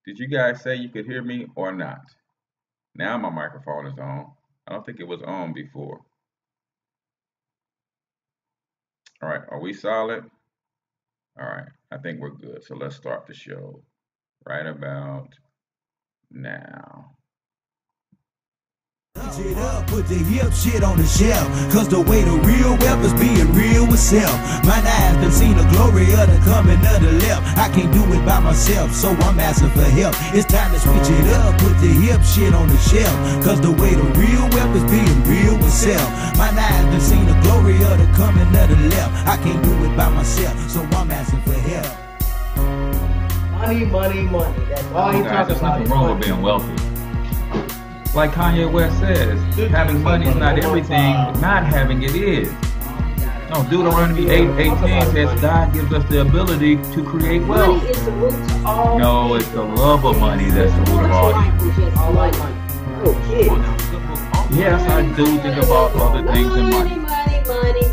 Did you guys say you could hear me or not? Now my microphone is on. I don't think it was on before. All right, are we solid? All right, I think we're good. So let's start the show right about now. It up, put the hip shit on the shelf. Cause the way the real wealth is being real with self. My eyes done seen the glory of the coming of the left. I can't do it by myself, so I'm asking for help. It's time to switch it up, put the hip shit on the shelf. Cause the way the real wealth is being real with self. My eyes done seen the glory of the coming of the left. I can't do it by myself, so I'm asking for help. Money, money, money. That's all he talks There's about. nothing wrong with being wealthy. Like Kanye West says, having money is not everything, but not having it is. No, Deuteronomy 8:18 says God gives us the ability to create wealth. Money is the root to all. No, it's the love of money that's the root of all evil. All money. Okay. Yes, I do think about other things than money. Money.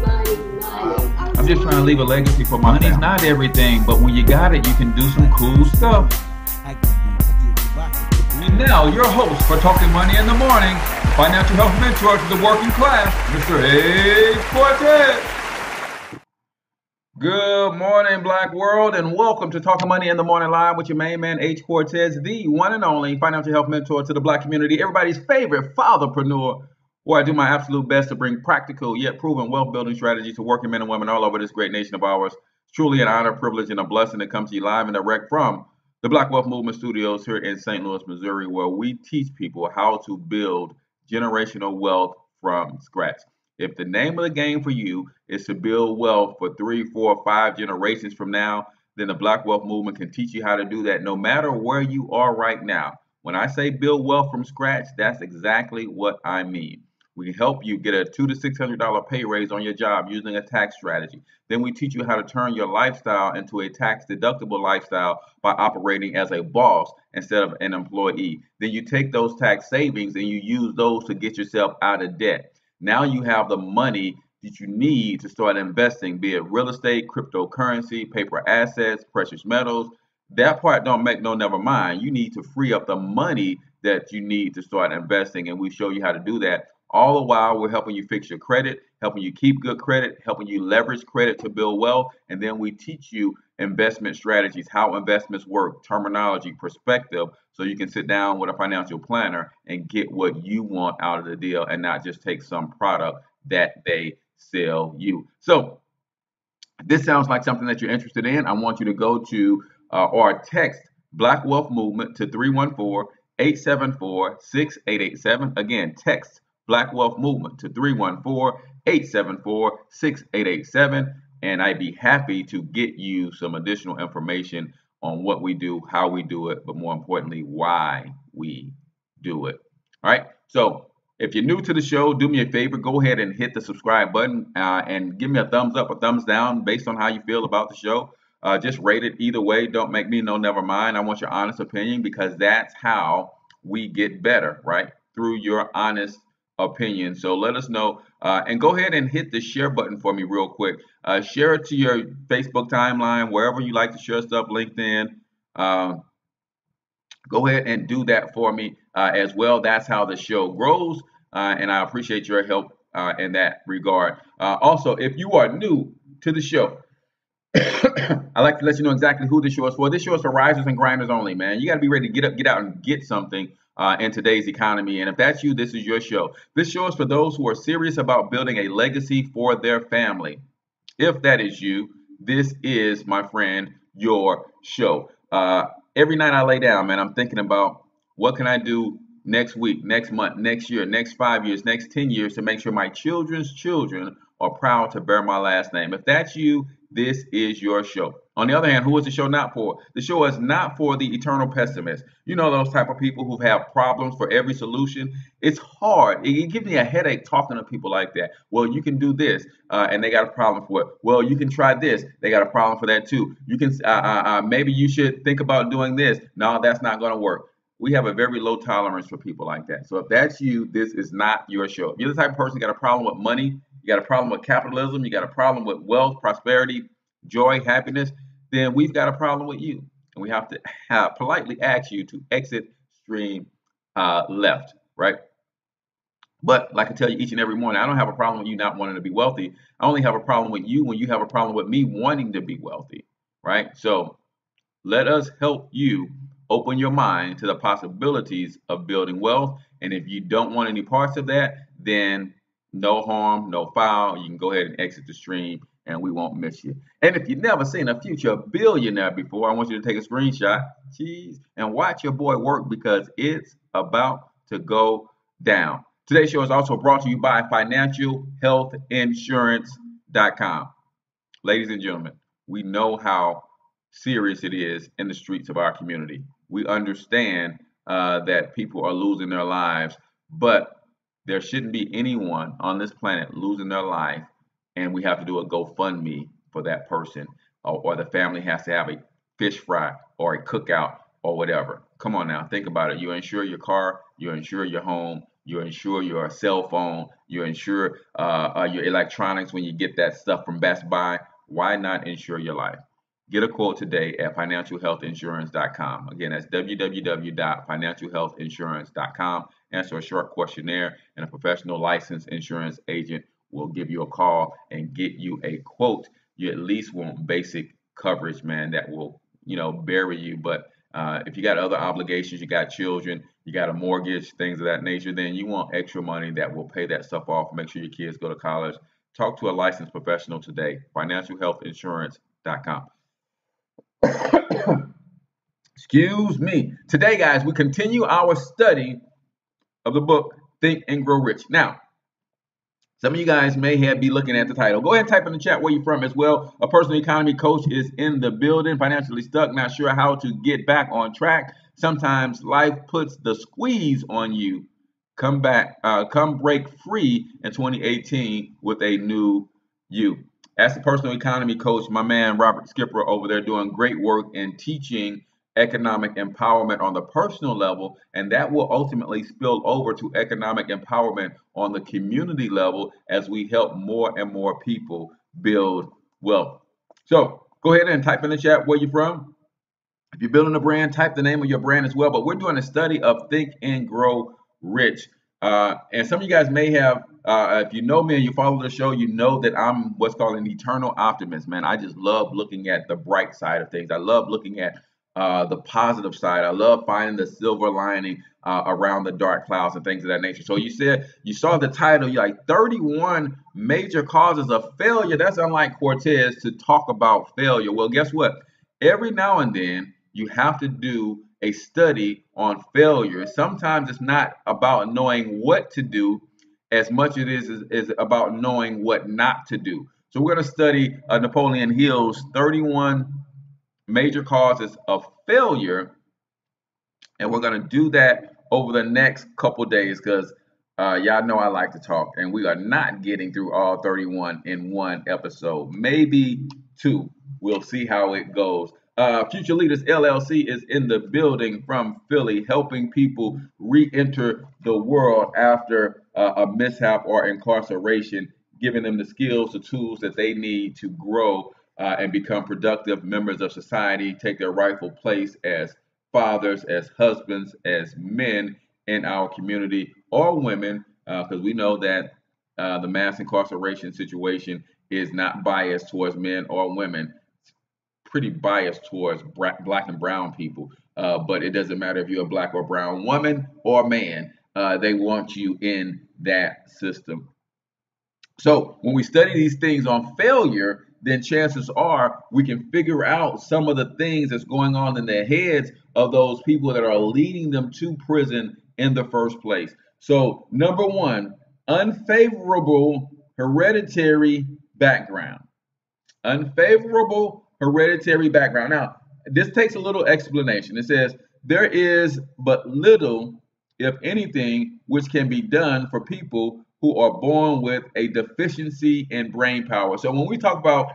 I'm just trying to leave a legacy for my family. Money's not everything, but when you got it, you can do some cool stuff. And now, your host for Talking Money in the Morning, financial health mentor to the working class, Mr. H Cortez. Good morning, Black World, and welcome to Talking Money in the Morning Live with your main man, H Cortez, the one and only financial health mentor to the Black community, everybody's favorite fatherpreneur, where I do my absolute best to bring practical yet proven wealth building strategies to working men and women all over this great nation of ours. It's truly an honor, privilege, and a blessing to come to you live and direct from the Black Wealth Movement Studios here in St. Louis, Missouri, where we teach people how to build generational wealth from scratch. If the name of the game for you is to build wealth for 3, 4, 5 generations from now, then the Black Wealth Movement can teach you how to do that no matter where you are right now. When I say build wealth from scratch, that's exactly what I mean. We can help you get a $200 to $600 pay raise on your job using a tax strategy. Then we teach you how to turn your lifestyle into a tax-deductible lifestyle by operating as a boss instead of an employee. Then you take those tax savings and you use those to get yourself out of debt. Now you have the money that you need to start investing, be it real estate, cryptocurrency, paper assets, precious metals. That part don't make no never mind. You need to free up the money that you need to start investing, and we show you how to do that. All the while, we're helping you fix your credit, helping you keep good credit, helping you leverage credit to build wealth. And then we teach you investment strategies, how investments work, terminology, perspective, so you can sit down with a financial planner and get what you want out of the deal and not just take some product that they sell you. So this sounds like something that you're interested in. I want you to go to or text Black Wealth Movement to 314-874-6887. Again, text Black Wealth Movement to 314-874-6887, and I'd be happy to get you some additional information on what we do, how we do it, but more importantly, why we do it. All right, so if you're new to the show, do me a favor, go ahead and hit the subscribe button and give me a thumbs up or thumbs down based on how you feel about the show. Just rate it either way. Don't make me know, never mind. I want your honest opinion because that's how we get better, right? Through your honest opinion. So let us know and go ahead and hit the share button for me real quick. Share it to your Facebook timeline, wherever you like to share stuff, LinkedIn. Go ahead and do that for me as well. That's how the show grows, and I appreciate your help in that regard. Also, if you are new to the show, I like to let you know exactly who this show is for. This show is for risers and grinders only, man. You got to be ready to get up, get out, and get something in today's economy. And if that's you, this is your show. This show is for those who are serious about building a legacy for their family. If that is you, this is, my friend, your show. Every night I lay down, man, I'm thinking about what can I do next week, next month, next year, next 5 years, next 10 years to make sure my children's children are proud to bear my last name. If that's you, this is your show. On the other hand, who is the show not for? The show is not for the eternal pessimist. You know, those type of people who have problems for every solution. It's hard. It gives me a headache talking to people like that. Well, you can do this, and they got a problem for it. Well, you can try this. They got a problem for that too. You can maybe you should think about doing this. No, that's not going to work. We have a very low tolerance for people like that. So if that's you, this is not your show. If you're the type of person who got a problem with money, you got a problem with capitalism, you got a problem with wealth, prosperity, joy, happiness, then we've got a problem with you. and we have to politely ask you to exit stream left, right? But like I tell you each and every morning, I don't have a problem with you not wanting to be wealthy. I only have a problem with you when you have a problem with me wanting to be wealthy, right? So let us help you open your mind to the possibilities of building wealth. And if you don't want any parts of that, then no harm, no foul. You can go ahead and exit the stream and we won't miss you. And if you've never seen a future billionaire before, I want you to take a screenshot, cheese, and watch your boy work because it's about to go down. Today's show is also brought to you by financialhealthinsurance.com. Ladies and gentlemen, we know how serious it is in the streets of our community. We understand that people are losing their lives, but there shouldn't be anyone on this planet losing their life, and we have to do a GoFundMe for that person, or the family has to have a fish fry or a cookout or whatever. Come on now, think about it. You insure your car, you insure your home, you insure your cell phone, you insure your electronics when you get that stuff from Best Buy. Why not insure your life? Get a quote today at financialhealthinsurance.com. Again, that's www.financialhealthinsurance.com. Answer a short questionnaire, and a professional licensed insurance agent will give you a call and get you a quote. You at least want basic coverage, man, that will, bury you. But if you got other obligations, you got children, you got a mortgage, things of that nature, then you want extra money that will pay that stuff off. Make sure your kids go to college. Talk to a licensed professional today. Financialhealthinsurance.com. Excuse me. Today, guys, we continue our study of the book Think and Grow Rich. Now, some of you guys may be looking at the title. Go ahead and type in the chat where you're from as well. A personal economy coach is in the building, financially stuck, not sure how to get back on track. Sometimes life puts the squeeze on you. Come break free in 2018 with a new you. As a personal economy coach, my man Robert Skipper over there doing great work in teaching economic empowerment on the personal level, and that will ultimately spill over to economic empowerment on the community level as we help more and more people build wealth. So go ahead and type in the chat where you're from. If you're building a brand, type the name of your brand as well. But we're doing a study of Think and Grow Rich. And some of you guys may have, if you know me and you follow the show, you know that I'm what's called an eternal optimist, man. I just love looking at the bright side of things. I love looking at the positive side. I love finding the silver lining around the dark clouds and things of that nature. So you saw the title, you're like 31 major causes of failure. That's unlike Cortez to talk about failure. Well, guess what? Every now and then you have to do a study on failure. Sometimes it's not about knowing what to do as much as it is about knowing what not to do. So we're going to study Napoleon Hill's 31 major causes of failure, and we're going to do that over the next couple days because y'all know I like to talk, and we are not getting through all 31 in one episode, maybe two. We'll see how it goes. Future Leaders LLC is in the building from Philly, helping people re-enter the world after a mishap or incarceration, giving them the skills, the tools that they need to grow and become productive members of society, take their rightful place as fathers, as husbands, as men in our community, or women, because we know that the mass incarceration situation is not biased towards men or women. It's pretty biased towards black and brown people, but it doesn't matter if you're a black or brown woman or man. They want you in that system. So when we study these things on failure, then chances are we can figure out some of the things that's going on in the heads of those people that are leading them to prison in the first place. So number one, unfavorable hereditary background. Unfavorable hereditary background. Now, this takes a little explanation. It says, there is but little, if anything, which can be done for people who are born with a deficiency in brain power. So when we talk about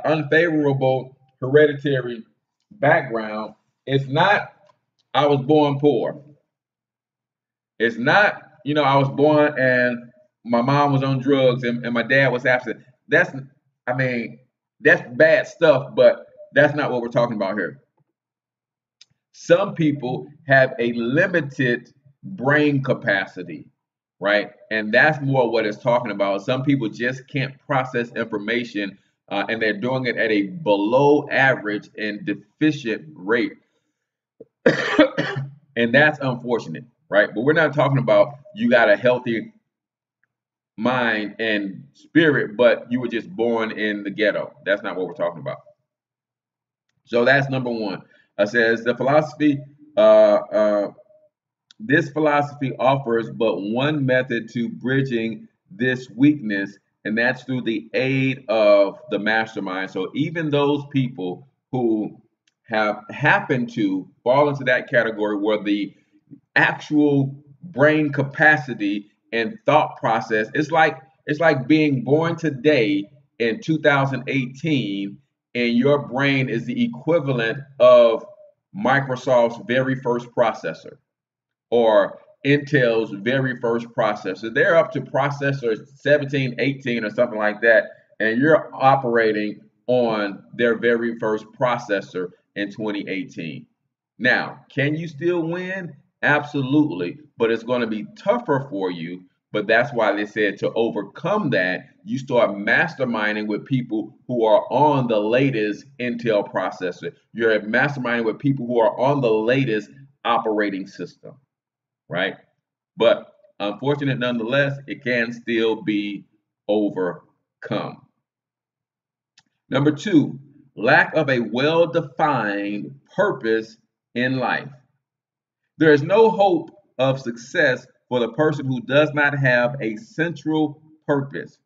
unfavorable hereditary background, it's not I was born poor. It's not, I was born and my mom was on drugs and my dad was absent. That's bad stuff, but that's not what we're talking about here. Some people have a limited brain capacity, right? And that's more what it's talking about. Some people just can't process information, and they're doing it at a below average and deficient rate. And that's unfortunate, right? But we're not talking about you got a healthy mind and spirit, but you were just born in the ghetto. That's not what we're talking about. So that's number one. It says the philosophy, uh, uh, this philosophy offers but one method to bridging this weakness, and that's through the aid of the mastermind. So even those people who have happened to fall into that category where the actual brain capacity and thought process. It's like being born today in 2018 and your brain is the equivalent of Microsoft's very first processor or Intel's very first processor. They're up to processor 17, 18 or something like that, and you're operating on their very first processor in 2018. Now, can you still win? Absolutely, but it's going to be tougher for you. But that's why they said to overcome that, you start masterminding with people who are on the latest Intel processor. You're masterminding with people who are on the latest operating system, right? But unfortunate nonetheless, it can still be overcome. Number two, lack of a well defined purpose in life. There is no hope of success for the person who does not have a central purpose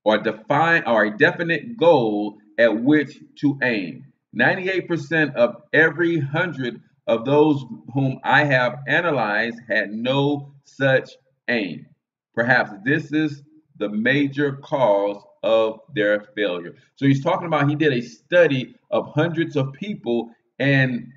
or define or a definite goal at which to aim. 98% of every 100 of those whom I have analyzed had no such aim. Perhaps this is the major cause of their failure. So he's talking about he did a study of hundreds of people, and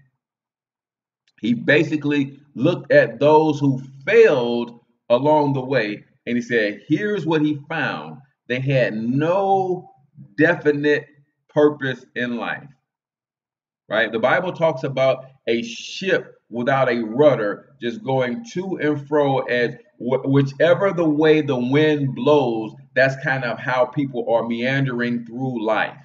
he basically looked at those who failed along the way, and he said, here's what he found. They had no definite purpose in life, right? The Bible talks about a ship without a rudder just going to and fro as whichever the way the wind blows. That's kind of how people are meandering through life.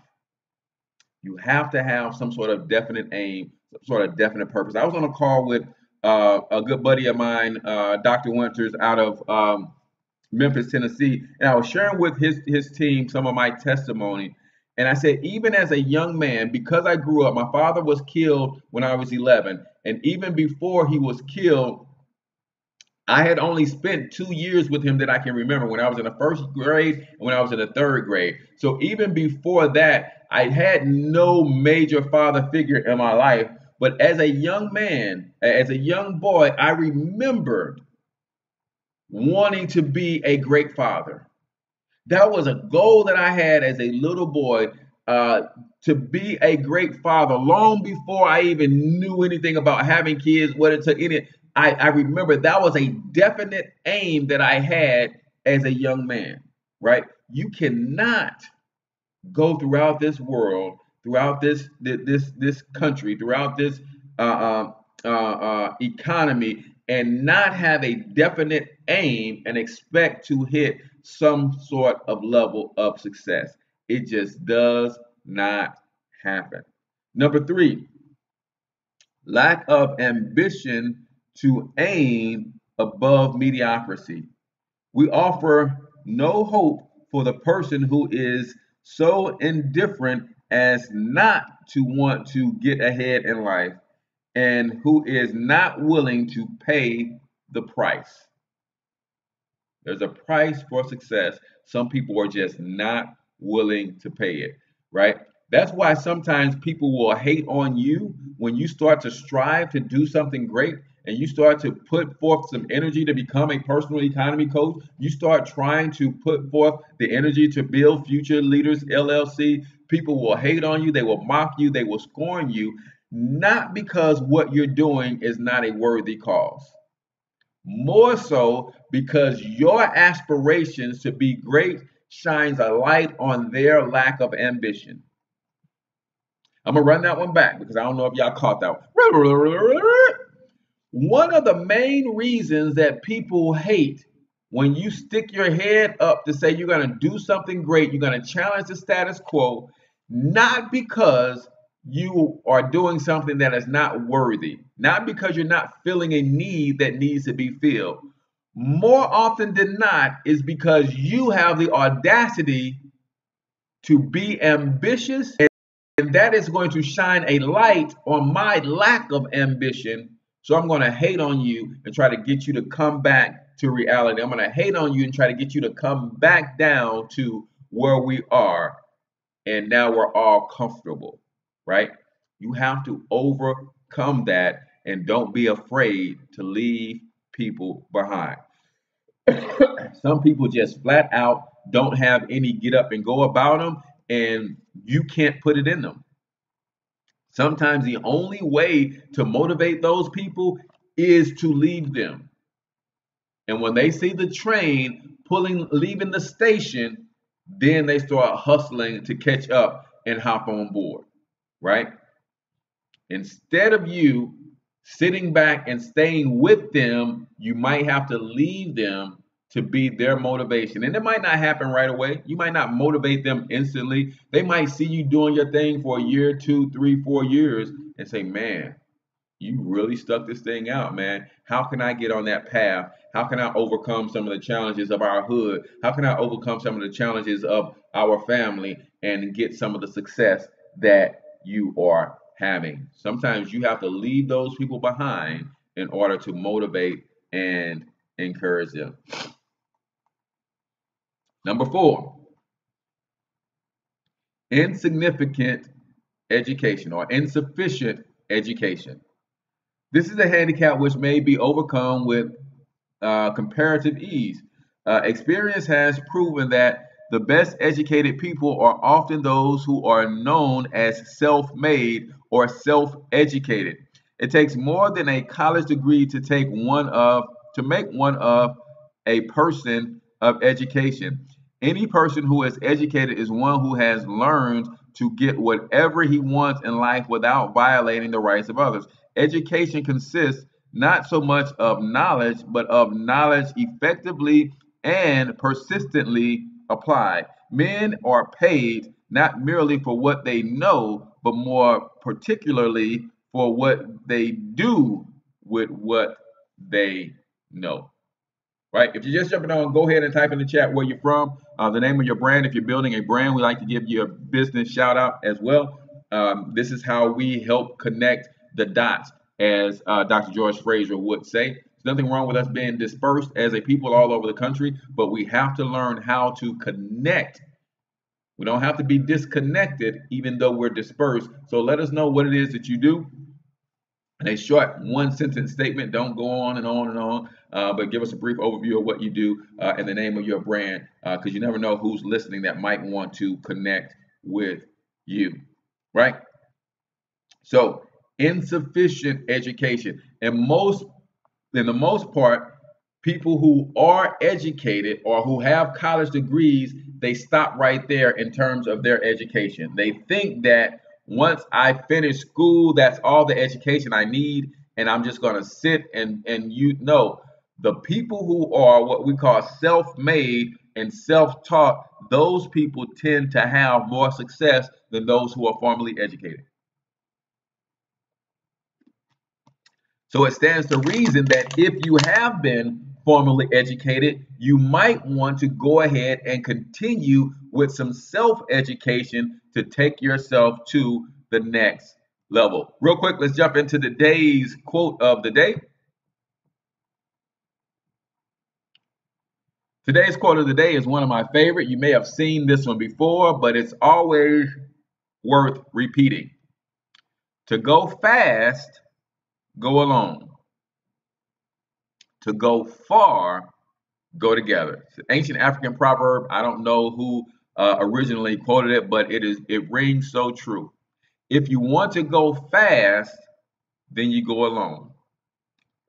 You have to have some sort of definite aim, some sort of definite purpose. I was on a call with a good buddy of mine, Dr. Winters, out of Memphis, Tennessee, and I was sharing with his team some of my testimony. And I said, even as a young man, because I grew up, my father was killed when I was 11, and even before he was killed, I had only spent 2 years with him that I can remember, when I was in the first grade and when I was in the third grade. So even before that, I had no major father figure in my life. But as a young man, as a young boy, I remembered wanting to be a great father. That was a goal that I had as a little boy, uh, to be a great father long before I even knew anything about having kids, what it took in it. I remember that was a definite aim that I had as a young man, right? You cannot go throughout this world, throughout this country, throughout this economy, and not have a definite aim and expect to hit some sort of level of success. It just does not happen. Number three, lack of ambition to aim above mediocrity. We offer no hope for the person who is so indifferent as not to want to get ahead in life and who is not willing to pay the price. There's a price for success. Some people are just not willing to pay it, right? That's why sometimes people will hate on you when you start to strive to do something great and you start to put forth some energy to become a personal economy coach. You start trying to put forth the energy to build Future Leaders LLC. People will hate on you, they will mock you, they will scorn you, not because what you're doing is not a worthy cause, more so because your aspirations to be great shines a light on their lack of ambition. I'm gonna run that one back because I don't know if y'all caught that one. One of the main reasons that people hate when you stick your head up to say you're gonna do something great, you're gonna challenge the status quo, not because you are doing something that is not worthy, not because you're not filling a need that needs to be filled. More often than not, is because you have the audacity to be ambitious, and that is going to shine a light on my lack of ambition. So I'm going to hate on you and try to get you to come back to reality. I'm going to hate on you and try to get you to come back down to where we are. And now we're all comfortable, right? You have to overcome that and don't be afraid to leave people behind. Some people just flat out don't have any get up and go about them, and you can't put it in them. Sometimes the only way to motivate those people is to leave them. And when they see the train leaving the station, then they start hustling to catch up and hop on board, right? Instead of you sitting back and staying with them, you might have to leave them to be their motivation. And it might not happen right away. You might not motivate them instantly. They might see you doing your thing for a year, 2, 3, 4 years and say, man, you really stuck this thing out, man. How can I get on that path? How can I overcome some of the challenges of our hood? How can I overcome some of the challenges of our family and get some of the success that you are having? Sometimes you have to leave those people behind in order to motivate and encourage them. Number 4, insignificant education or insufficient education. This is a handicap which may be overcome with comparative ease. Experience has proven that the best educated people are often those who are known as self-made or self-educated. It takes more than a college degree to make one of a person of education. Any person who is educated is one who has learned to get whatever he wants in life without violating the rights of others. Education consists not so much of knowledge, but of knowledge effectively and persistently applied. Men are paid not merely for what they know, but more particularly for what they do with what they know. Right? If you're just jumping on, go ahead and type in the chat where you're from, the name of your brand. If you're building a brand, we like to give you a business shout out as well. This is how we help connect the dots, as Dr. George Fraser would say. There's nothing wrong with us being dispersed as a people all over the country, but we have to learn how to connect. We don't have to be disconnected, even though we're dispersed. So let us know what it is that you do. In a short one-sentence statement, don't go on and on and on, but give us a brief overview of what you do and the name of your brand, because you never know who's listening that might want to connect with you, right? So, insufficient education. And in the most part, people who are educated or who have college degrees, they stop right there in terms of their education. They think that once I finish school, that's all the education I need, and I'm just going to sit and you know, the people who are what we call self-made and self-taught, those people tend to have more success than those who are formally educated. So it stands to reason that if you have been formally educated, you might want to go ahead and continue with some self-education to take yourself to the next level. Real quick, let's jump into today's quote of the day. Today's quote of the day is one of my favorite. You may have seen this one before, but it's always worth repeating. To go fast, go alone. To go far, go together. It's an ancient African proverb. I don't know who originally quoted it, but it rings so true. If you want to go fast, then you go alone.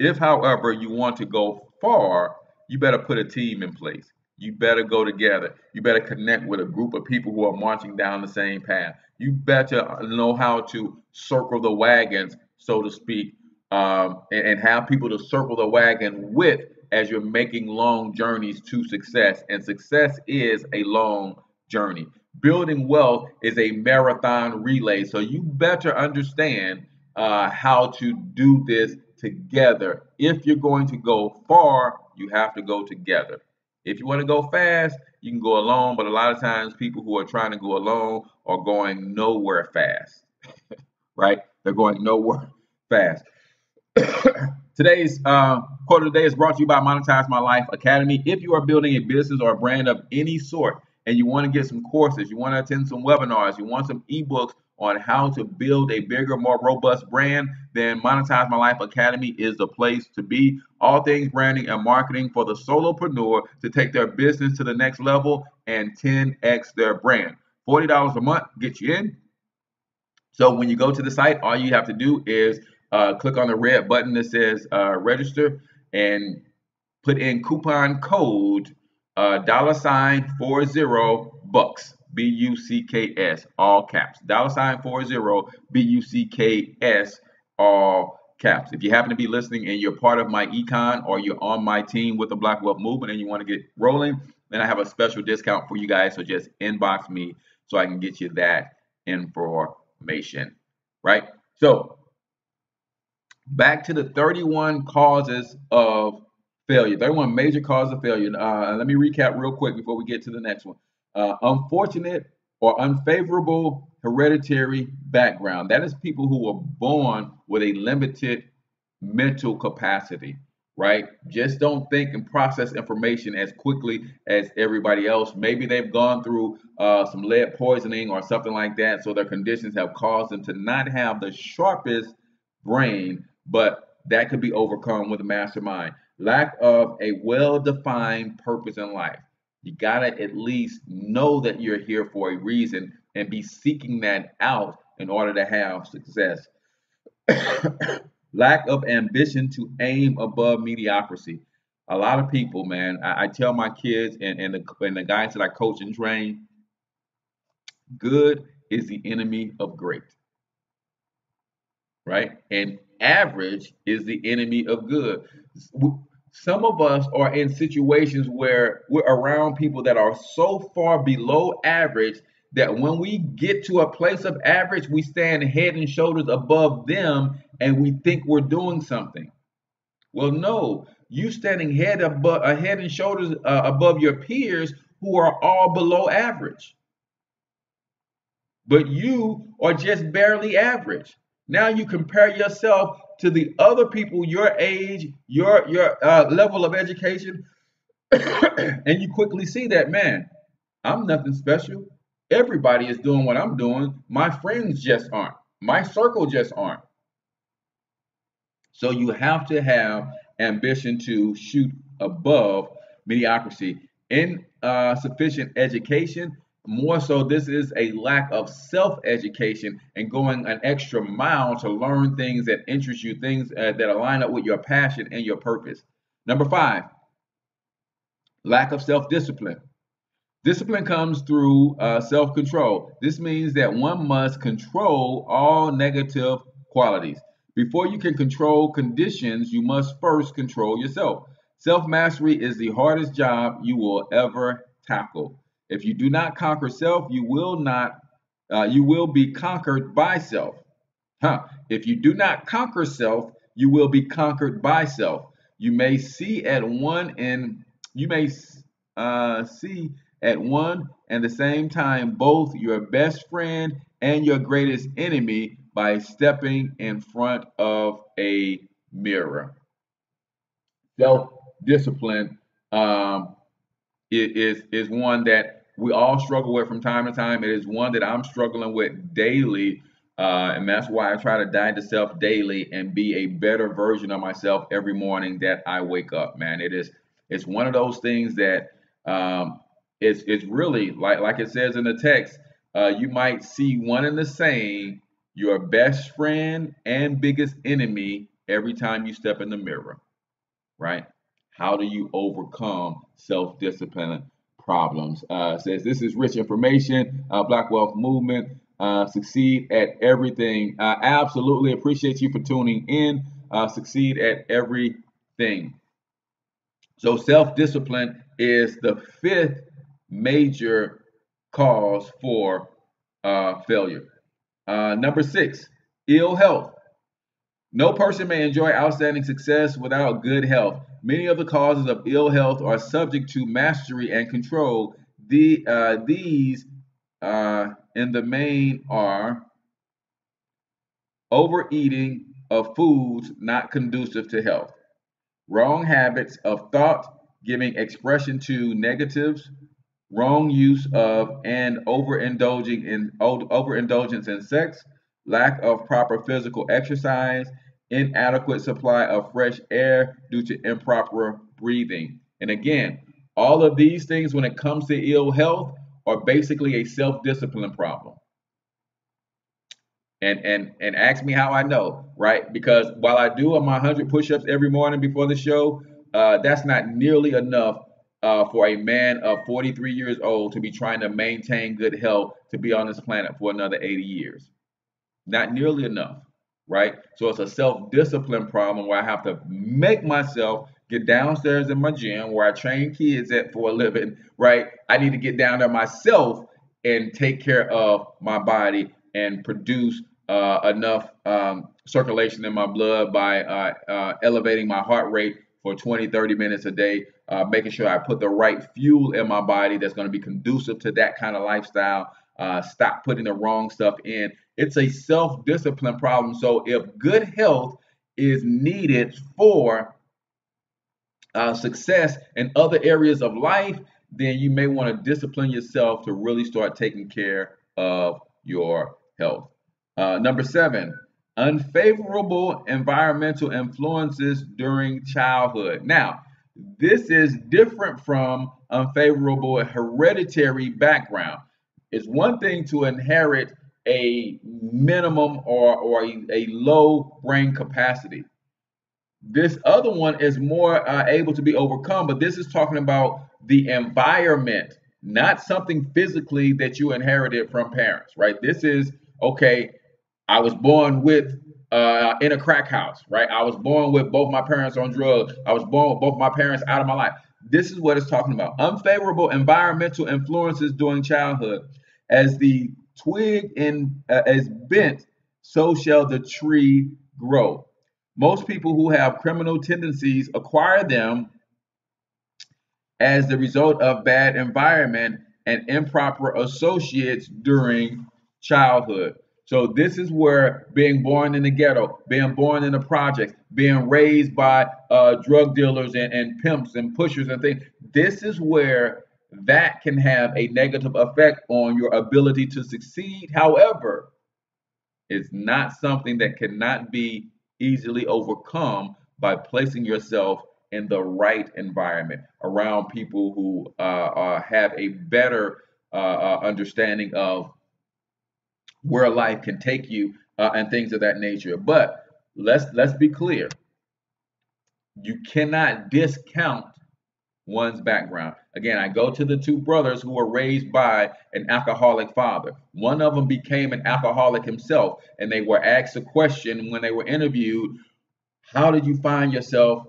If, however, you want to go far, you better put a team in place. You better go together. You better connect with a group of people who are marching down the same path. You better know how to circle the wagons, so to speak, and have people to circle the wagon with as you're making long journeys to success. And success is a long journey. Building wealth is a marathon relay. So you better understand how to do this together. If you're going to go far, you have to go together. If you want to go fast, you can go alone, but a lot of times people who are trying to go alone are going nowhere fast, right? They're going nowhere fast. Today's quote of the day is brought to you by Monetize My Life Academy. If you are building a business or a brand of any sort and you want to get some courses, you want to attend some webinars, you want some ebooks on how to build a bigger, more robust brand, then Monetize My Life Academy is the place to be. All things branding and marketing for the solopreneur to take their business to the next level and 10x their brand. $40 a month gets you in. So when you go to the site, all you have to do is click on the red button that says register and put in coupon code $40 BUCKS, all caps. $40 BUCKS, all caps. If you happen to be listening and you're part of my econ or you're on my team with the Black Wealth Movement and you want to get rolling, then I have a special discount for you guys. So just inbox me so I can get you that information, right? So back to the 31 causes of failure, 31 major causes of failure. Let me recap real quick before we get to the next one. Unfortunate or unfavorable hereditary background. That is people who were born with a limited mental capacity, right? Just don't think and process information as quickly as everybody else. Maybe they've gone through some lead poisoning or something like that, so their conditions have caused them to not have the sharpest brain, but that could be overcome with a mastermind. Lack of a well-defined purpose in life. You gotta at least know that you're here for a reason and be seeking that out in order to have success. Lack of ambition to aim above mediocrity. A lot of people, man, I tell my kids and the guys that I coach and train, good is the enemy of great, right? And average is the enemy of good. Some of us are in situations where we're around people that are so far below average that when we get to a place of average, we stand head and shoulders above them and we think we're doing something. Well, no, you standing head and shoulders above your peers who are all below average, but you are just barely average. Now you compare yourself to the other people your age, your level of education, and you quickly see that, man, I'm nothing special. Everybody is doing what I'm doing. My friends just aren't. My circle just aren't. So you have to have ambition to shoot above mediocrity. Insufficient education, more so, this is a lack of self-education and going an extra mile to learn things that interest you, things that align up with your passion and your purpose. Number 5, lack of self-discipline. Discipline comes through self-control. This means that one must control all negative qualities. Before you can control conditions, you must first control yourself. Self-mastery is the hardest job you will ever tackle. If you do not conquer self, you will be conquered by self. If you do not conquer self, you will be conquered by self. You may see at one and you may see at one and the same time both your best friend and your greatest enemy by stepping in front of a mirror. Self-discipline is one that we all struggle with from time to time. It is one that I'm struggling with daily, and that's why I try to die to self daily and be a better version of myself every morning that I wake up. Man, it's one of those things that it's really like it says in the text. You might see one and the same, your best friend and biggest enemy every time you step in the mirror, right? How do you overcome self-discipline problems? Says this is rich information. Black Wealth Movement. Succeed at everything. Absolutely appreciate you for tuning in. Succeed at everything. So self-discipline is the fifth major cause for failure. Number six, ill health. No person may enjoy outstanding success without good health. Many of the causes of ill health are subject to mastery and control. These, in the main, are overeating of foods not conducive to health, wrong habits of thought, giving expression to negatives, wrong use of and overindulgence in sex, lack of proper physical exercise, inadequate supply of fresh air due to improper breathing. And again, all of these things when it comes to ill health are basically a self-discipline problem. And ask me how I know, right? Because while I do my 100 push-ups every morning before the show, that's not nearly enough for a man of 43 years old to be trying to maintain good health to be on this planet for another 80 years. Not nearly enough, right? So it's a self-discipline problem where I have to make myself get downstairs in my gym where I train kids at for a living, right? I need to get down there myself and take care of my body and produce enough circulation in my blood by elevating my heart rate for 20, 30 minutes a day, making sure I put the right fuel in my body that's going to be conducive to that kind of lifestyle. Stop putting the wrong stuff in. It's a self-discipline problem. So if good health is needed for success in other areas of life, then you may want to discipline yourself to really start taking care of your health. Number seven, unfavorable environmental influences during childhood. Now, this is different from unfavorable hereditary background. It's one thing to inherit a minimum or a low brain capacity. This other one is more able to be overcome, but this is talking about the environment, not something physically that you inherited from parents, right? This is, okay, I was born with in a crack house, right? I was born with both my parents on drugs. I was born with both my parents out of my life. This is what it's talking about. Unfavorable environmental influences during childhood. As the twig is bent, so shall the tree grow. Most people who have criminal tendencies acquire them as the result of bad environment and improper associates during childhood. So this is where being born in the ghetto, being born in the projects, being raised by drug dealers and pimps and pushers and things, this is where that can have a negative effect on your ability to succeed. However, it's not something that cannot be easily overcome by placing yourself in the right environment around people who have a better understanding of where life can take you and things of that nature. But let's be clear. You cannot discount one's background. Again, I go to the two brothers who were raised by an alcoholic father. One of them became an alcoholic himself, and they were asked a question when they were interviewed, how did you find yourself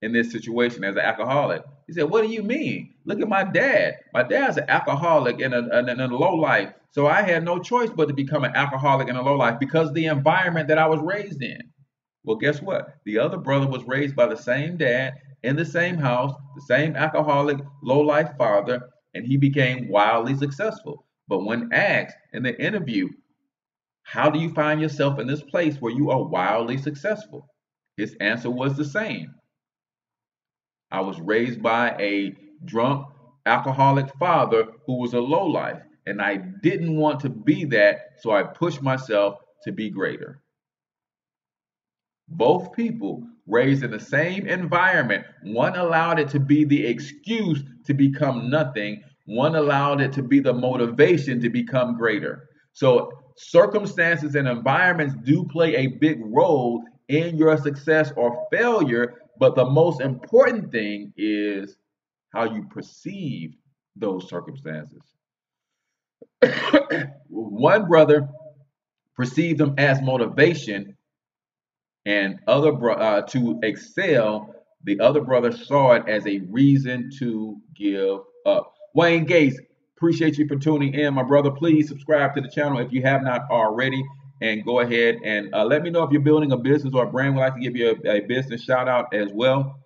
in this situation as an alcoholic? He said, what do you mean? Look at my dad. My dad's an alcoholic in a low life. So I had no choice but to become an alcoholic in a low life because of the environment that I was raised in. Well, guess what? The other brother was raised by the same dad in the same house, the same alcoholic, low-life father, and he became wildly successful. But when asked in the interview, how do you find yourself in this place where you are wildly successful? His answer was the same. I was raised by a drunk, alcoholic father who was a lowlife, and I didn't want to be that, so I pushed myself to be greater. Both people raised in the same environment. One allowed it to be the excuse to become nothing. One allowed it to be the motivation to become greater. So circumstances and environments do play a big role in your success or failure, But the most important thing is how you perceive those circumstances. One brother perceived them as motivation and to excel. The other brother saw it as a reason to give up. Wayne Gates, appreciate you for tuning in, my brother. Please subscribe to the channel if you have not already, and go ahead and let me know if you're building a business or a brand. We'd like to give you a business shout out as well.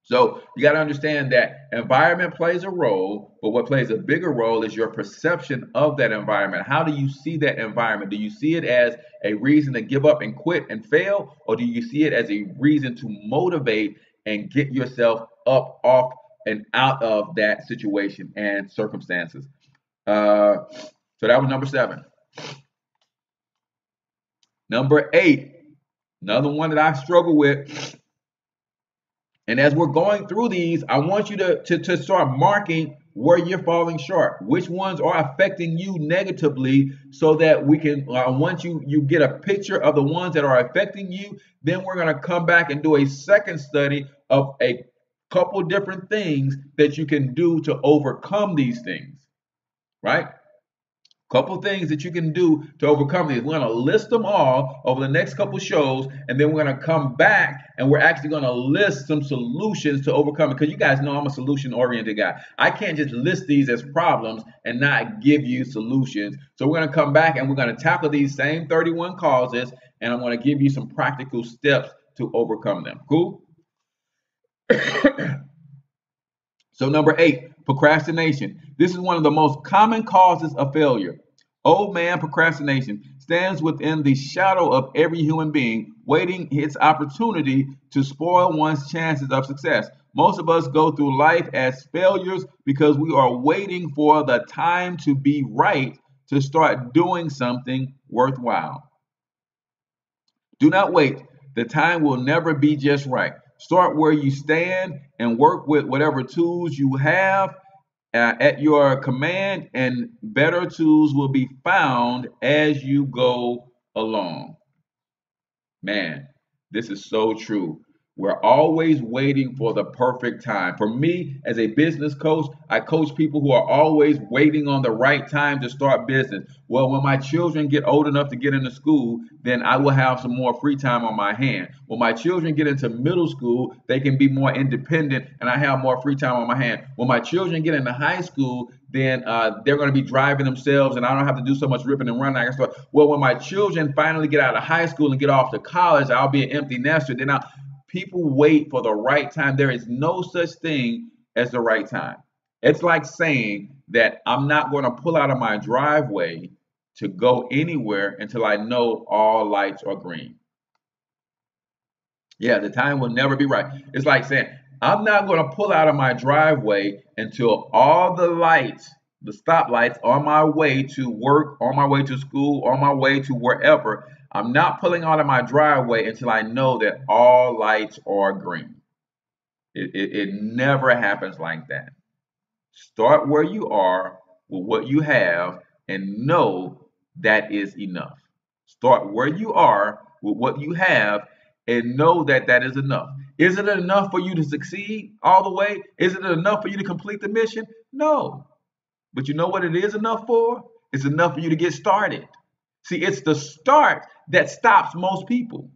So you got to understand that environment plays a role, but what plays a bigger role is your perception of that environment. How do you see that environment? Do you see it as a reason to give up and quit and fail, or do you see it as a reason to motivate and get yourself up, off, and out of that situation and circumstances? So that was number 7. Number 8, another one that I struggle with. And as we're going through these, I want you to start marking where you're falling short, which ones are affecting you negatively, so that we can, once you get a picture of the ones that are affecting you, then we're going to come back and do a second study of a couple different things that you can do to overcome these things, right? Couple things that you can do to overcome these. We're going to list them all over the next couple shows, and then we're going to come back and we're actually going to list some solutions to overcome it. Because you guys know I'm a solution-oriented guy. I can't just list these as problems and not give you solutions. So we're going to come back and we're going to tackle these same 31 causes, and I'm going to give you some practical steps to overcome them. Cool? So number 8, procrastination. This is one of the most common causes of failure. Old man procrastination stands within the shadow of every human being, waiting its opportunity to spoil one's chances of success. Most of us go through life as failures because we are waiting for the time to be right to start doing something worthwhile. Do not wait. The time will never be just right. Start where you stand and work with whatever tools you have at your command, and better tools will be found as you go along. Man, this is so true. We're always waiting for the perfect time. For me, as a business coach, I coach people who are always waiting on the right time to start business. Well, when my children get old enough to get into school, then I will have some more free time on my hand. When my children get into middle school, they can be more independent and I have more free time on my hand. When my children get into high school, then they're going to be driving themselves and I don't have to do so much ripping and running. I can start. Well, when my children finally get out of high school and get off to college, I'll be an empty nester. Then people wait for the right time. There is no such thing as the right time. It's like saying that I'm not going to pull out of my driveway to go anywhere until I know all lights are green. Yeah, the time will never be right. It's like saying I'm not going to pull out of my driveway until all the lights, the stoplights on my way to work, on my way to school, on my way to wherever, I'm not pulling out of my driveway until I know that all lights are green. It never happens like that. Start where you are with what you have and know that is enough. Start where you are with what you have and know that that is enough. Is it enough for you to succeed all the way? Is it enough for you to complete the mission? No. But you know what it is enough for? It's enough for you to get started. See, it's the start that stops most people.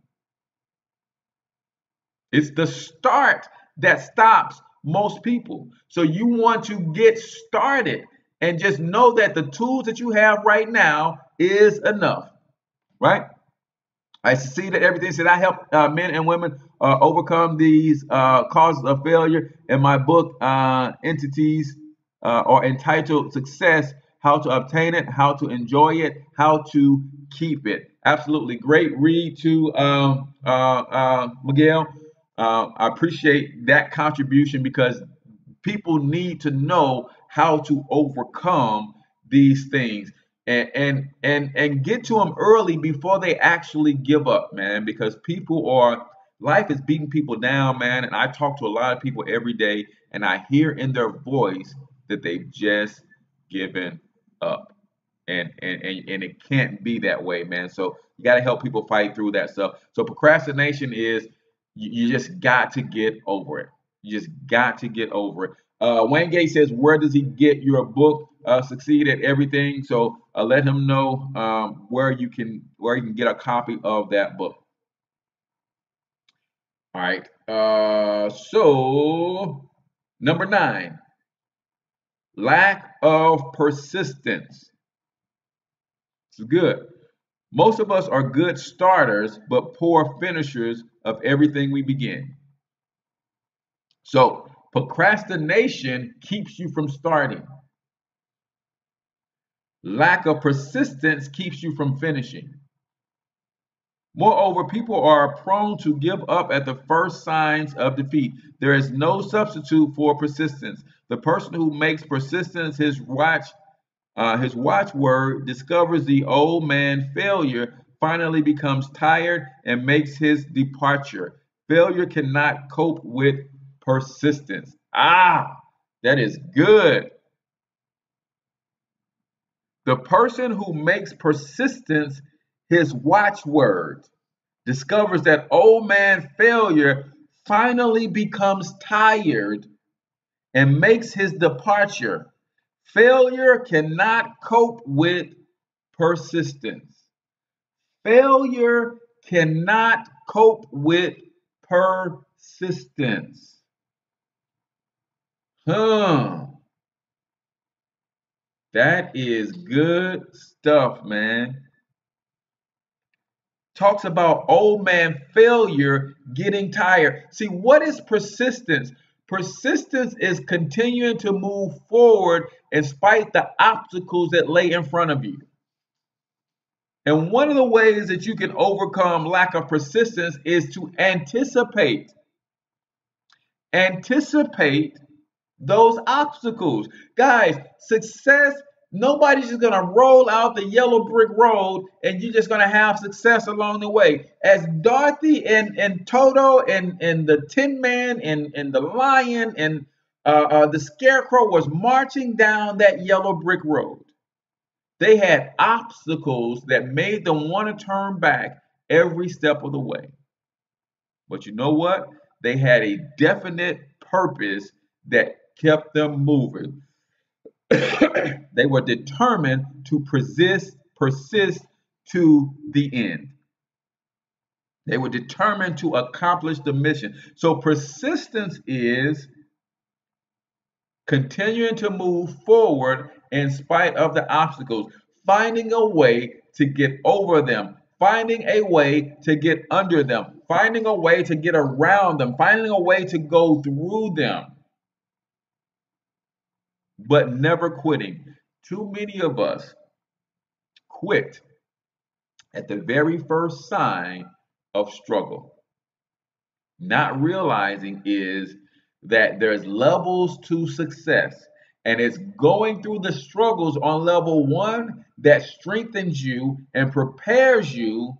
It's the start that stops most people. So you want to get started and just know that the tools that you have right now is enough, right? I see that everything said I help men and women overcome these causes of failure in my book, Entities or Entitled Success, How to Obtain It, How to Enjoy It, How to Keep It. Absolutely great read to Miguel. I appreciate that contribution because people need to know how to overcome these things and get to them early before they actually give up, man, because life is beating people down, man, and I talk to a lot of people every day and I hear in their voice that they've just given up. And it can't be that way, man. So you got to help people fight through that stuff. So procrastination is You just got to get over it. You just got to get over it. Wayne Gates says, where does he get your book, Succeed at Everything? So let him know where you can get a copy of that book. All right. So number 9, lack of persistence. This is good. Most of us are good starters, but poor finishers of everything we begin. So procrastination keeps you from starting. Lack of persistence keeps you from finishing. Moreover, people are prone to give up at the first signs of defeat. There is no substitute for persistence. The person who makes persistence his watchword discovers the old man failure, finally becomes tired, and makes his departure. Failure cannot cope with persistence. Ah, that is good. The person who makes persistence his watchword discovers that old man failure, finally becomes tired, and makes his departure. Failure cannot cope with persistence. Failure cannot cope with persistence. Huh. That is good stuff, man. Talks about old man failure getting tired. See, what is persistence? Persistence is continuing to move forward in spite the obstacles that lay in front of you. And one of the ways that you can overcome lack of persistence is to anticipate. Anticipate those obstacles. Guys, success, nobody's just gonna roll out the yellow brick road and you're just gonna have success along the way. As Dorothy and Toto and the Tin Man and the Lion and the Scarecrow was marching down that yellow brick road, they had obstacles that made them want to turn back every step of the way. But you know what? They had a definite purpose that kept them moving. They were determined to persist to the end. They were determined to accomplish the mission. So persistence is continuing to move forward in spite of the obstacles, finding a way to get over them, finding a way to get under them, finding a way to get around them, finding a way to go through them, but never quitting. Too many of us quit at the very first sign of struggle. Not realizing is that there's levels to success, and it's going through the struggles on level 1 that strengthens you and prepares you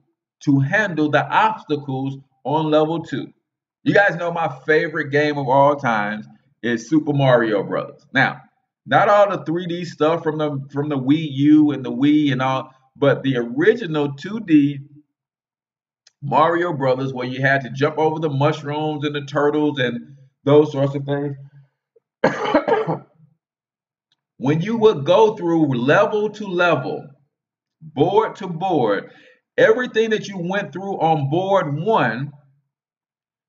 to handle the obstacles on level 2. You guys know my favorite game of all times is Super Mario Brothers. Now, not all the 3D stuff from the Wii U and the Wii and all, but the original 2D Mario Brothers, where you had to jump over the mushrooms and the turtles and those sorts of things. When you would go through level to level, board to board, everything that you went through on board 1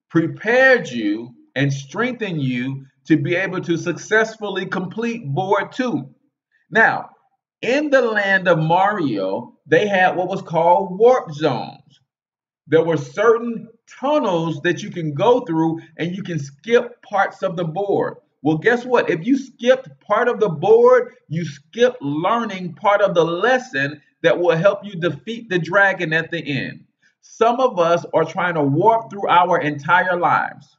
prepared you and strengthened you to be able to successfully complete board 2. Now, in the land of Mario, they had what was called warp zones. There were certain tunnels that you can go through and you can skip parts of the board. Well, guess what? If you skipped part of the board, you skipped learning part of the lesson that will help you defeat the dragon at the end. Some of us are trying to warp through our entire lives.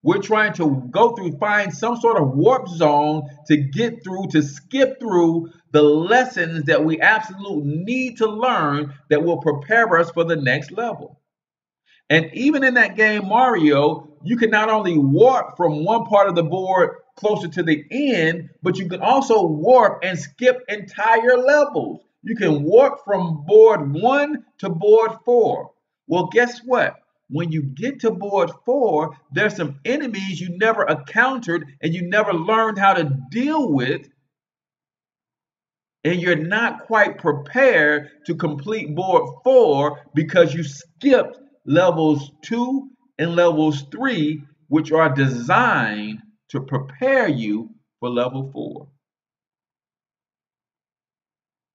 We're trying to go through, find some sort of warp zone to get through, to skip through the lessons that we absolutely need to learn that will prepare us for the next level. And even in that game, Mario, you can not only warp from one part of the board closer to the end, but you can also warp and skip entire levels. You can warp from board 1 to board 4. Well, guess what? When you get to board 4, there's some enemies you never encountered and you never learned how to deal with, and you're not quite prepared to complete board 4 because you skipped levels 2 and levels 3, which are designed to prepare you for level 4.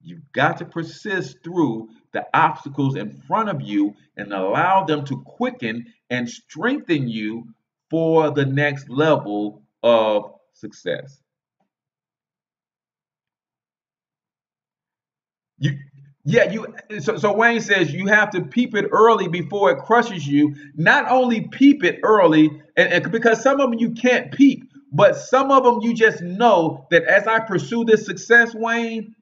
You've got to persist through the obstacles in front of you and allow them to quicken and strengthen you for the next level of success. You, yeah, you. So Wayne says you have to peep it early before it crushes you. Not only peep it early, and because some of them you can't peep, but some of them you just know that as I pursue this success, Wayne,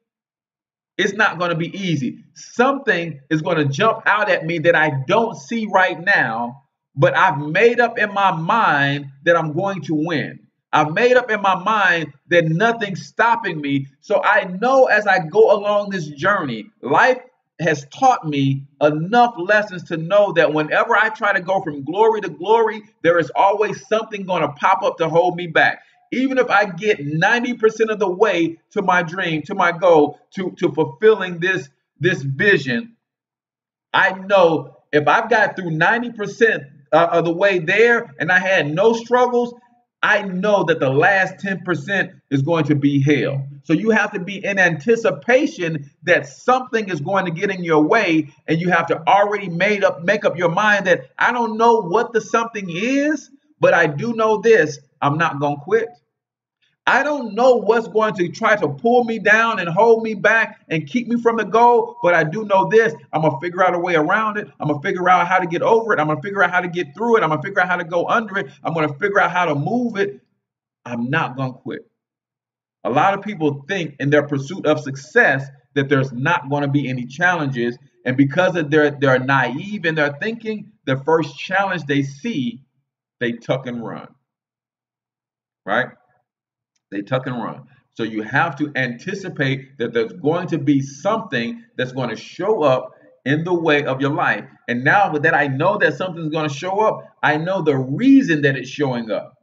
it's not going to be easy. Something is going to jump out at me that I don't see right now, but I've made up in my mind that I'm going to win. I've made up in my mind that nothing's stopping me. So I know as I go along this journey, life has taught me enough lessons to know that whenever I try to go from glory to glory, there is always something going to pop up to hold me back. Even if I get 90% of the way to my dream, to my goal, to fulfilling this vision, I know if I've got through 90% of the way there and I had no struggles, I know that the last 10% is going to be hell. So you have to be in anticipation that something is going to get in your way, and you have to already make up your mind that I don't know what the something is, but I do know this: I'm not going to quit. I don't know what's going to try to pull me down and hold me back and keep me from the goal, but I do know this: I'm going to figure out a way around it. I'm going to figure out how to get over it. I'm going to figure out how to get through it. I'm going to figure out how to go under it. I'm going to figure out how to move it. I'm not going to quit. A lot of people think in their pursuit of success that there's not going to be any challenges. And because of they're naive in their thinking, the first challenge they see, they tuck and run, right? They tuck and run. So you have to anticipate that there's going to be something that's going to show up in the way of your life. And now that I know that something's going to show up, I know the reason that it's showing up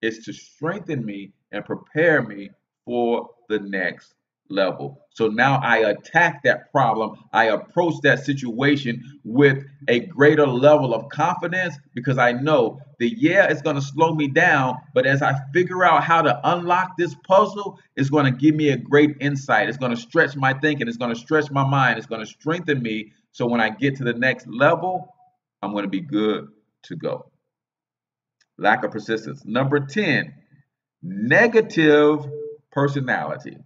is to strengthen me and prepare me for the next level. So now I attack that problem. I approach that situation with a greater level of confidence because I know that, yeah, it's going to slow me down, but as I figure out how to unlock this puzzle, it's going to give me a great insight. It's going to stretch my thinking. It's going to stretch my mind. It's going to strengthen me. So when I get to the next level, I'm going to be good to go. Lack of persistence. Number 10, negative personality.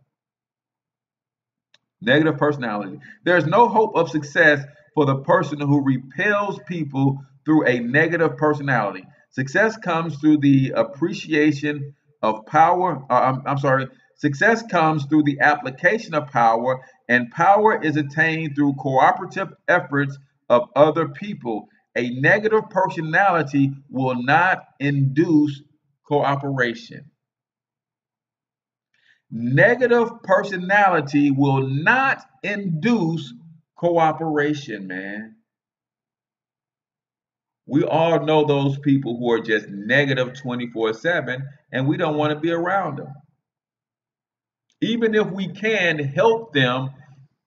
Negative personality. There's no hope of success for the person who repels people through a negative personality. Success comes through the appreciation of power. I'm sorry. Success comes through the application of power, and power is attained through cooperative efforts of other people. A negative personality will not induce cooperation. Negative personality will not induce cooperation, man. We all know those people who are just negative 24/7, and we don't want to be around them. Even if we can help them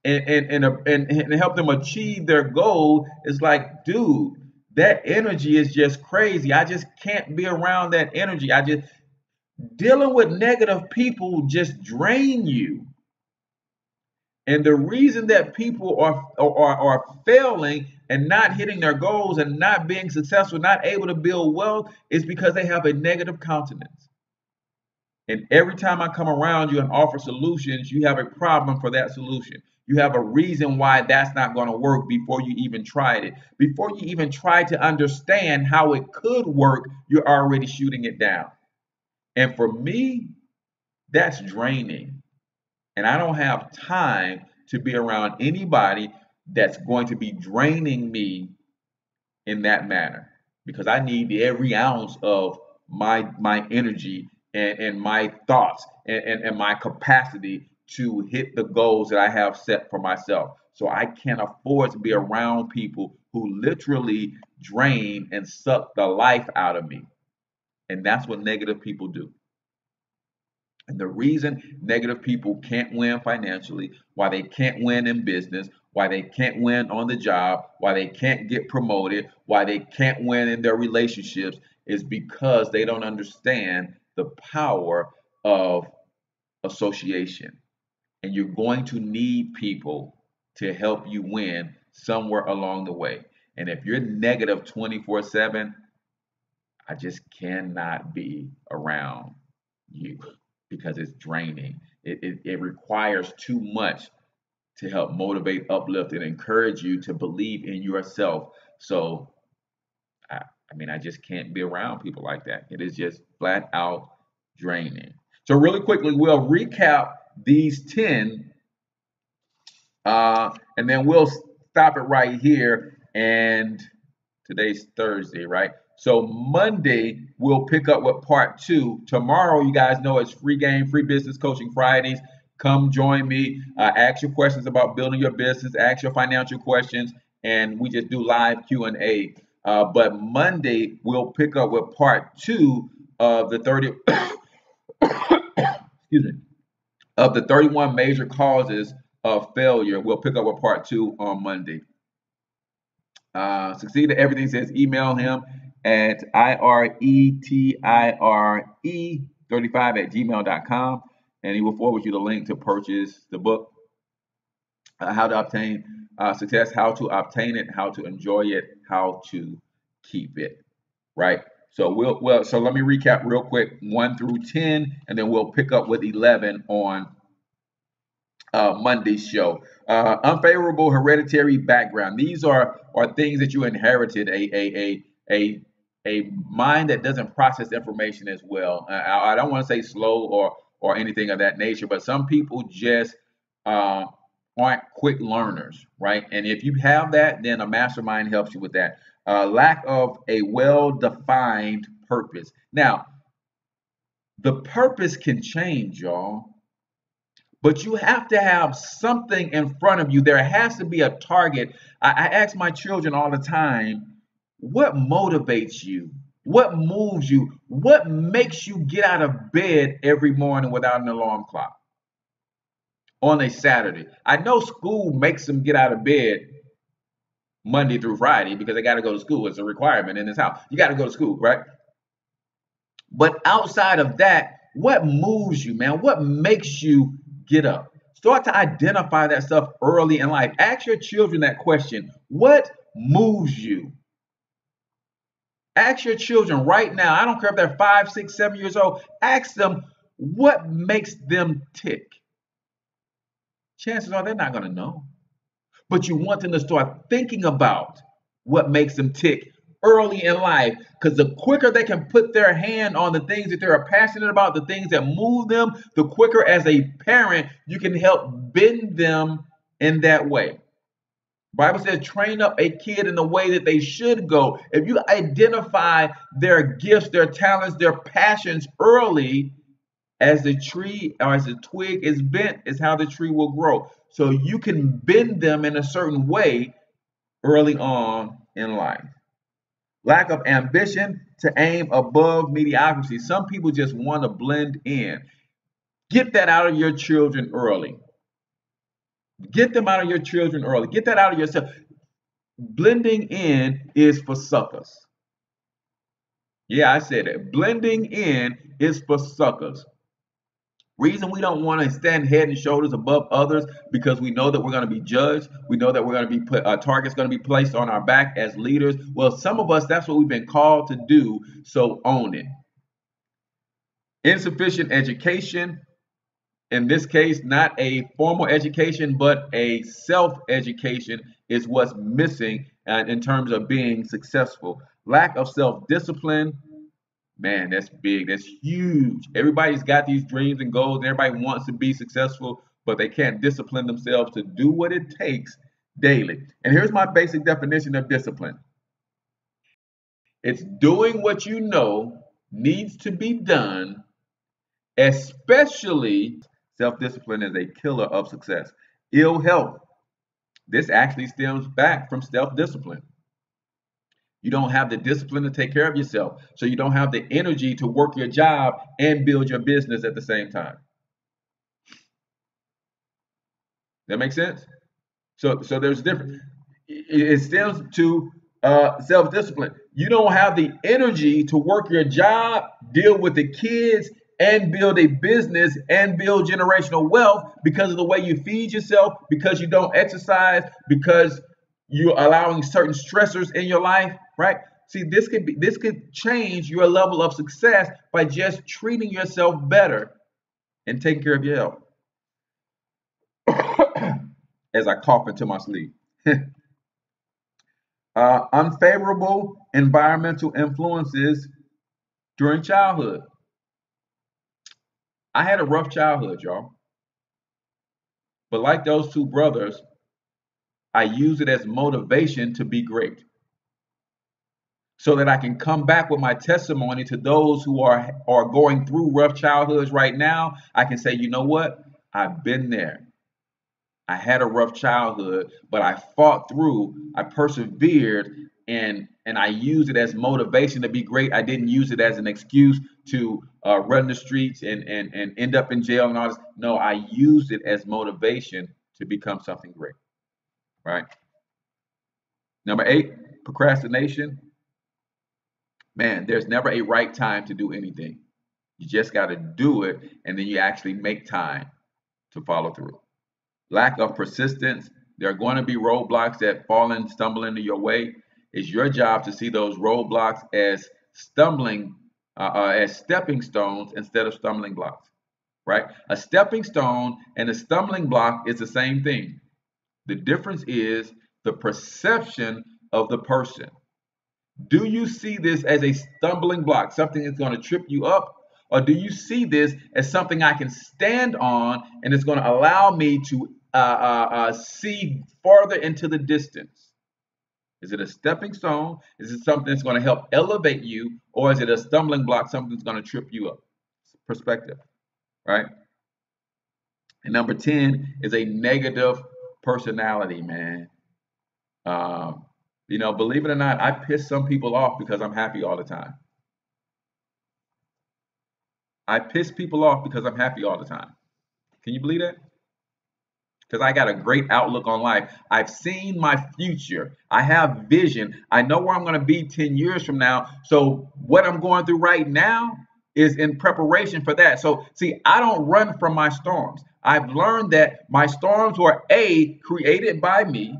and help them achieve their goal, it's like, dude, that energy is just crazy. I just can't be around that energy. I just dealing with negative people just drain you. And the reason that people are failing and not hitting their goals and not being successful, not able to build wealth, is because they have a negative countenance. And every time I come around you and offer solutions, you have a problem for that solution. You have a reason why that's not going to work before you even tried it. Before you even try to understand how it could work, you're already shooting it down. And for me, that's draining. And I don't have time to be around anybody that's going to be draining me in that manner, because I need every ounce of my energy and my thoughts and my capacity to hit the goals that I have set for myself. So I can't afford to be around people who literally drain and suck the life out of me. And that's what negative people do. And the reason negative people can't win financially, why they can't win in business, why they can't win on the job, why they can't get promoted, why they can't win in their relationships is because they don't understand the power of association. And you're going to need people to help you win somewhere along the way. And if you're negative 24/7, I just cannot be around you because it's draining. It requires too much to help motivate, uplift, and encourage you to believe in yourself. So, I mean, I just can't be around people like that. It is just flat out draining. So, really quickly, we'll recap these 10 and then we'll stop it right here. And today's Thursday, right? So Monday, we'll pick up with part 2. Tomorrow, you guys know it's free game, free business coaching Fridays. Come join me. Ask your questions about building your business. Ask your financial questions. And we just do live Q&A. But Monday, we'll pick up with part 2 of the 30, excuse me, of the 31 major causes of failure. We'll pick up with part 2 on Monday. Succeed at everything says email him at iretire35@gmail.com, and he will forward you the link to purchase the book, How to Obtain Success, how to obtain it, how to enjoy it, how to keep it, right? So so let me recap real quick, 1 through 10, and then we'll pick up with 11 on Monday's show. Unfavorable hereditary background. These are things that you inherited. A mind that doesn't process information as well. I don't want to say slow or anything of that nature, but some people just aren't quick learners, right? And if you have that, then a mastermind helps you with that. Lack of a well-defined purpose. Now, the purpose can change, y'all. But you have to have something in front of you. There has to be a target. I ask my children all the time, what motivates you? What moves you? What makes you get out of bed every morning without an alarm clock on a Saturday? I know school makes them get out of bed Monday through Friday because they got to go to school. It's a requirement in this house. You got to go to school, right? But outside of that, what moves you, man? What makes you get up? Start to identify that stuff early in life. Ask your children that question. What moves you? Ask your children right now. I don't care if they're 5, 6, 7 years old. Ask them what makes them tick. Chances are they're not going to know. But you want them to start thinking about what makes them tick early in life, because the quicker they can put their hand on the things that they're passionate about, the things that move them, the quicker as a parent you can help bend them in that way. Bible says train up a kid in the way that they should go. If you identify their gifts, their talents, their passions early, as the tree or as the twig is bent is how the tree will grow. So you can bend them in a certain way early on in life. Lack of ambition to aim above mediocrity. Some people just want to blend in. Get that out of your children early. Get them out of your children early. Get that out of yourself. Blending in is for suckers. Yeah, I said it. Blending in is for suckers. Reason we don't want to stand head and shoulders above others because we know that we're going to be judged. We know that we're going to be put, targets going to be placed on our back as leaders. Well, some of us, that's what we've been called to do. So own it. Insufficient education. In this case, not a formal education, but a self-education is what's missing in terms of being successful. Lack of self-discipline. Man, that's big. That's huge. Everybody's got these dreams and goals, and everybody wants to be successful, but they can't discipline themselves to do what it takes daily. And here's my basic definition of discipline. It's doing what you know needs to be done, especially self-discipline is a killer of success. Ill health. This actually stems back from self-discipline. You don't have the discipline to take care of yourself, so you don't have the energy to work your job and build your business at the same time. That makes sense? So there's a difference. It stems to self-discipline. You don't have the energy to work your job, deal with the kids, and build a business and build generational wealth because of the way you feed yourself, because you don't exercise, because you're allowing certain stressors in your life, right? See, this could change your level of success by just treating yourself better and taking care of your health. As I cough into my sleeve. Unfavorable environmental influences during childhood. I had a rough childhood, y'all. But like those two brothers, I use it as motivation to be great, so that I can come back with my testimony to those who are going through rough childhoods right now. I can say, you know what? I've been there. I had a rough childhood, but I fought through, I persevered, and I used it as motivation to be great. I didn't use it as an excuse to run the streets and end up in jail and all this. No, I used it as motivation to become something great, right? Number 8, procrastination. Man, there's never a right time to do anything. You just got to do it, and then you actually make time to follow through. Lack of persistence. There are going to be roadblocks that fall and stumble into your way. It's your job to see those roadblocks as as stepping stones instead of stumbling blocks, right? A stepping stone and a stumbling block is the same thing. The difference is the perception of the person. Do you see this as a stumbling block, something that's going to trip you up? Or do you see this as something I can stand on and it's going to allow me to see farther into the distance? Is it a stepping stone? Is it something that's going to help elevate you? Or is it a stumbling block, something that's going to trip you up? Perspective, right? And number 10 is a negative personality, man. Believe it or not, I piss some people off because I'm happy all the time. I piss people off because I'm happy all the time. Can you believe that? Because I got a great outlook on life. I've seen my future. I have vision. I know where I'm going to be 10 years from now. So what I'm going through right now is in preparation for that. So see, I don't run from my storms. I've learned that my storms were created by me.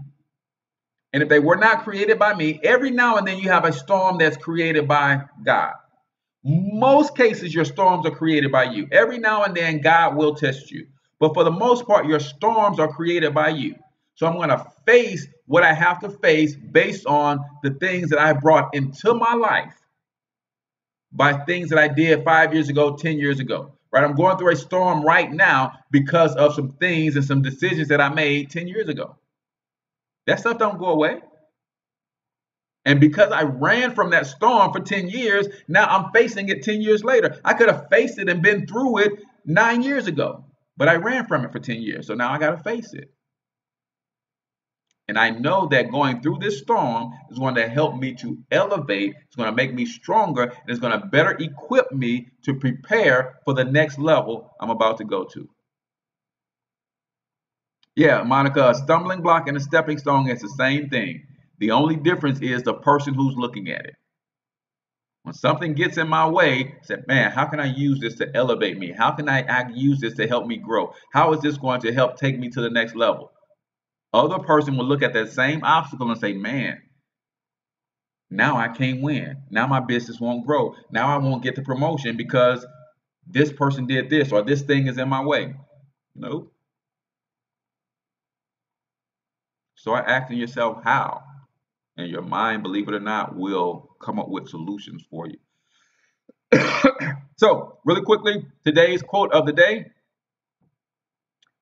And if they were not created by me, every now and then you have a storm that's created by God. Most cases, your storms are created by you. Every now and then, God will test you. But for the most part, your storms are created by you. So I'm going to face what I have to face based on the things that I brought into my life by things that I did 5 years ago, 10 years ago. Right? I'm going through a storm right now because of some things and some decisions that I made 10 years ago. That stuff don't go away. And because I ran from that storm for 10 years, now I'm facing it 10 years later. I could have faced it and been through it 9 years ago, but I ran from it for 10 years. So now I got to face it. And I know that going through this storm is going to help me to elevate. It's going to make me stronger, and it's going to better equip me to prepare for the next level I'm about to go to. Yeah, Monica, a stumbling block and a stepping stone is the same thing. The only difference is the person who's looking at it. When something gets in my way, I say, man, how can I use this to elevate me? How can I use this to help me grow? How is this going to help take me to the next level? Other person will look at that same obstacle and say, man, now I can't win. Now my business won't grow. Now I won't get the promotion because this person did this or this thing is in my way. Nope. Start asking yourself how. And your mind, believe it or not, will come up with solutions for you. So, really quickly, today's quote of the day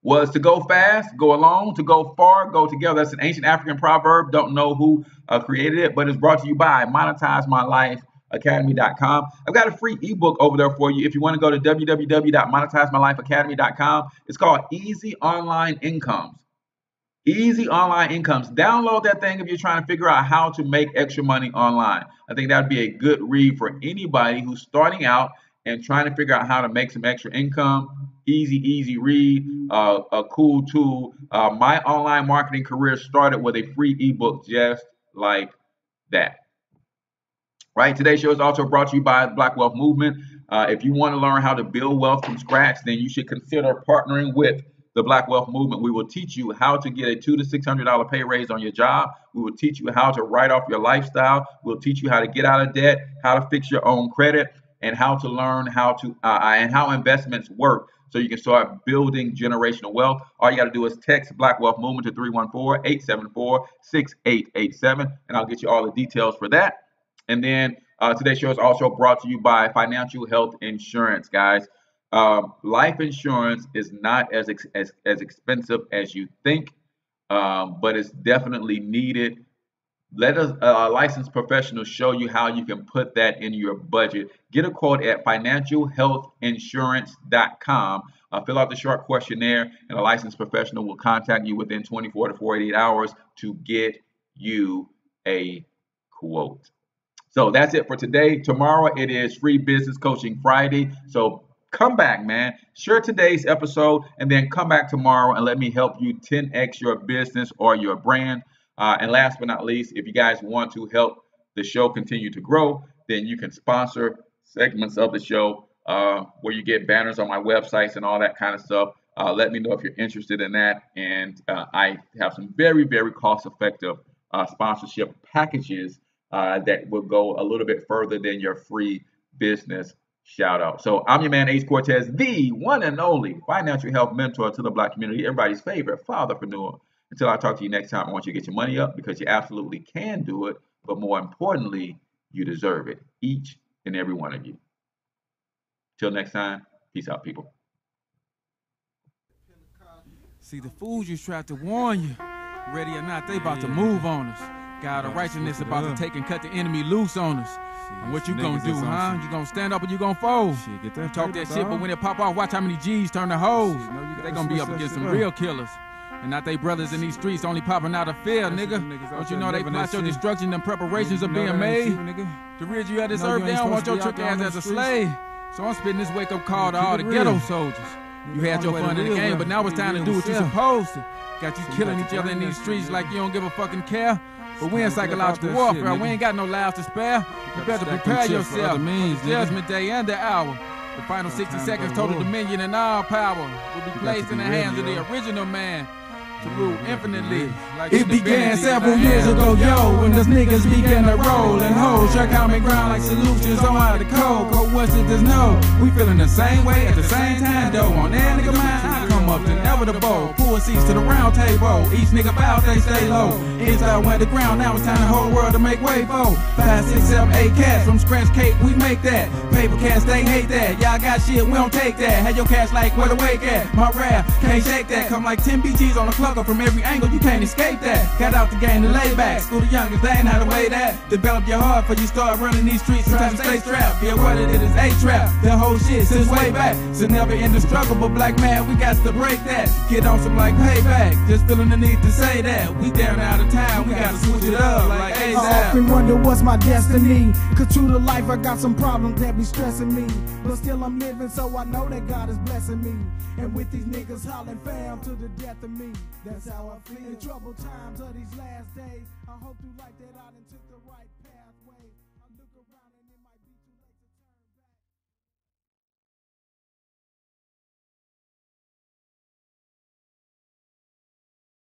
was to go fast, go alone, to go far, go together. That's an ancient African proverb. Don't know who created it, but it's brought to you by monetizemylifeacademy.com. I've got a free ebook over there for you if you want to go to www.monetizemylifeacademy.com. It's called Easy Online Incomes. Easy online incomes. Download that thing if you're trying to figure out how to make extra money online. I think that'd be a good read for anybody who's starting out and trying to figure out how to make some extra income. Easy read, a cool tool. My online marketing career started with a free ebook just like that. Right? Today's show is also brought to you by the Black Wealth Movement. If you want to learn how to build wealth from scratch, then you should consider partnering with the Black Wealth Movement. We will teach you how to get a $200 to $600 pay raise on your job. We will teach you how to write off your lifestyle. We'll teach you how to get out of debt, how to fix your own credit, and how to learn how investments work, so you can start building generational wealth. All you got to do is text Black Wealth Movement to 314-874-6887, and I'll get you all the details for that. And then today's show is also brought to you by Financial Health Insurance, guys. Life insurance is not as expensive as you think, but it's definitely needed. Let a licensed professional show you how you can put that in your budget. Get a quote at financialhealthinsurance.com. Fill out the short questionnaire, and a licensed professional will contact you within 24 to 48 hours to get you a quote. So that's it for today. Tomorrow it is Free Business Coaching Friday. So come back, man. Share today's episode and then come back tomorrow and let me help you 10x your business or your brand. And last but not least, if you guys want to help the show continue to grow, then you can sponsor segments of the show where you get banners on my websites and all that kind of stuff. Let me know if you're interested in that. And I have some very, very cost-effective sponsorship packages that will go a little bit further than your free business shout out. So I'm your man, H Cortez, the one and only financial health mentor to the Black community, everybody's favorite fatherpreneur. Until I talk to you next time, I want you to get your money up, because you absolutely can do it, but more importantly, you deserve it, each and every one of you. Till next time, peace out, people. See, the fools you tried to warn you, ready or not, they about to move on us. God of righteousness about to take and cut the enemy loose on us. And what you gonna do, huh? You gonna stand up or you gonna fold? You talk that shit, but when it pop off, watch how many G's turn to hoes. They gonna be up against some real killers. And not they brothers in these streets only popping out of fear, nigga. Don't you know they plot your destruction and preparations are being made? To rid you of this earth, they don't want your trick ass as a slave. So I'm spitting this wake-up call to all the ghetto soldiers. You had your fun in the game, but now it's time to do what you're supposed to. Got you killing each other in these streets like you don't give a fucking care. But we in psychological warfare, we ain't got no lives to spare. You better prepare yourself for judgment day and the hour. The final 60 seconds, total dominion and all power will be placed in the hands of the original man to rule infinitely. Like it began several years ago, yo, when those niggas began to roll and hold your common ground like solutions on how to code. Coincidence, no, we feeling the same way at the same time, though. On that nigga mind, I come up to inevitable. Pull seats to the round table. Each nigga bow, they stay low. Inside went the ground, now it's time the whole world to make way for 5, 6, 7, 8 cats from scratch cake, we make that. Paper cats, they hate that. Y'all got shit, we don't take that. Had your cash like where the wake at? My rap can't shake that. Come like 10 BGs on the clucker from every angle, you can't escape that. Got out the game to lay back. School the youngest, they ain't how to weigh that. Develop your heart before you start running these streets. Trying to stay strapped. Be aware that it is a trap. The whole shit since way back. So never end the struggle, but black man, we got to break that. Get on some like payback. Just feeling the need to say that. We down out of time, we gotta switch it up like ASAP. I often wonder what's my destiny. Cause true to life, I got some problems that be stressing me. But still I'm living, so I know that God is blessing me. And with these niggas hollering fam to the death of me. That's how I feel. In troubled times of these last days, I hope you like that I done took the right path.